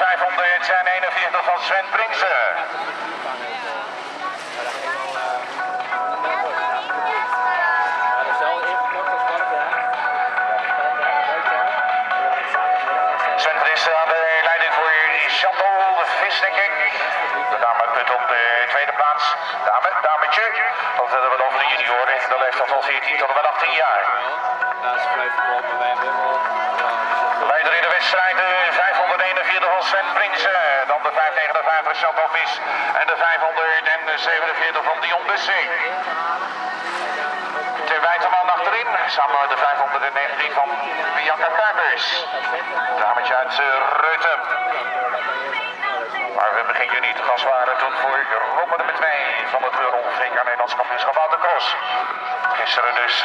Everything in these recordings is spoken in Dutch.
541 van Sven Prinsen. Sven Prinsen aan de leiding voor Chantal Vis, denk ik. De dame put op de tweede plaats. Dametje. Dan verder we over de junioren. De leeftijd van 14 tot en met 18 jaar. Leider in de wedstrijd de 541 van Sven Prinsen. Dan de 559 Chantal Vis. En de 547 van Dion Bussing. Tim Wijterman achterin. Samen met de 519 van Bianca Kuipers. Dametje uit Reutem. Maar we begin juni te gast waren toen voor ronde nummer 2 van het Ronde VK Nederlands Kampioenschap Autocross. Gisteren dus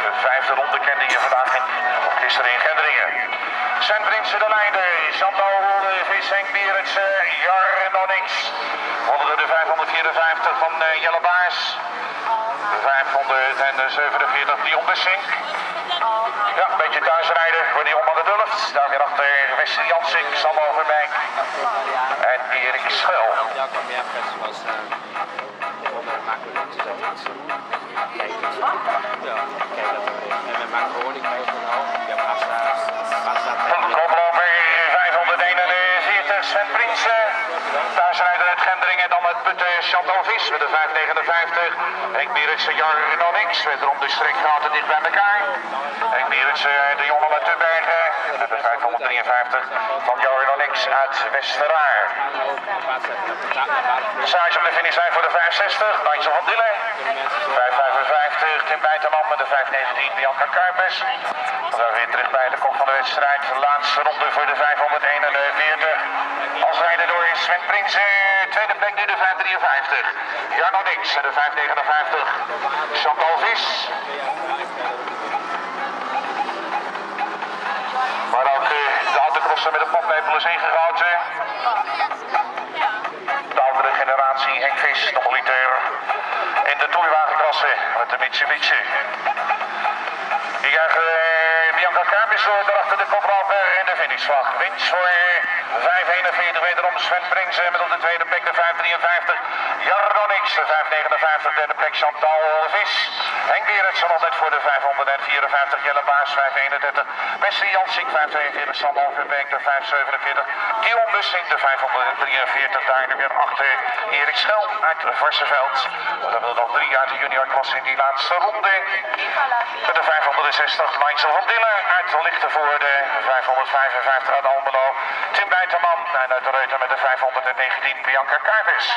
de vijfde ronde kende je vandaag of gisteren in Gendringen. Sven Prinsen de leider, Chantal Vis, Henk Bierentsen, Jarnonix. Wonnen de 554 van Jelle Baars. De 547 Dion Bussing. Ja, een beetje thuisrijden voor Dion van der Dulft. Daar weer achter Wesley Jansink, Sam Overbeek en Erik Schuil. Koploper 541 Sven Prinsen. Thuisrijder uit Gendringen, dan het putten Chantal Vis met de 559. Henk Bierentsen, Jarnonix. Wederom de strekgaten dicht bij elkaar. Henk Bierentsen, de jongen uit Tubbergen. Met de 553 van Jarnonix uit Westeraar. Passage op de finishlijn voor de 560. Nigel van Dille. 555 Tim Bijterman met de 519 Bianca Kuipers. We zijn weer terug bij de kop van de wedstrijd. De laatste ronde voor de 541. Als rijder door Sven Prinsen. Tweede plek nu de 553. Jarnonix en de 559. Chantal Vis. Maar ook de autocrossen met de poplepel is ingegoten. De oudere generatie Henk Vis, nog militair. In de toerwagenklasse met de Mitsubishi. Die juichen Bianca Kuipers door daarachter de koploper en de finishvlag. Winst voor 541 wederom Sven Prinsen met op de tweede plek de 553. Jarnonix, de 559, derde plek Chantal Vis. Henk Bierentsen altijd voor de 554, Jelle Baars 531. Wesley Jansink 542, Sam Overbeek de 547. Dion Bussing de 543, daar nu weer achter Erik Schel uit Varsseveld. We hebben er nog 3 uit de juniorklasse in die laatste ronde. Met de 560 Nigel van Dille uit Lichtenvoorde, 555 uit Almelo. Tim Bijterman en uit de Reuter met de 519 Bianca Kuipers.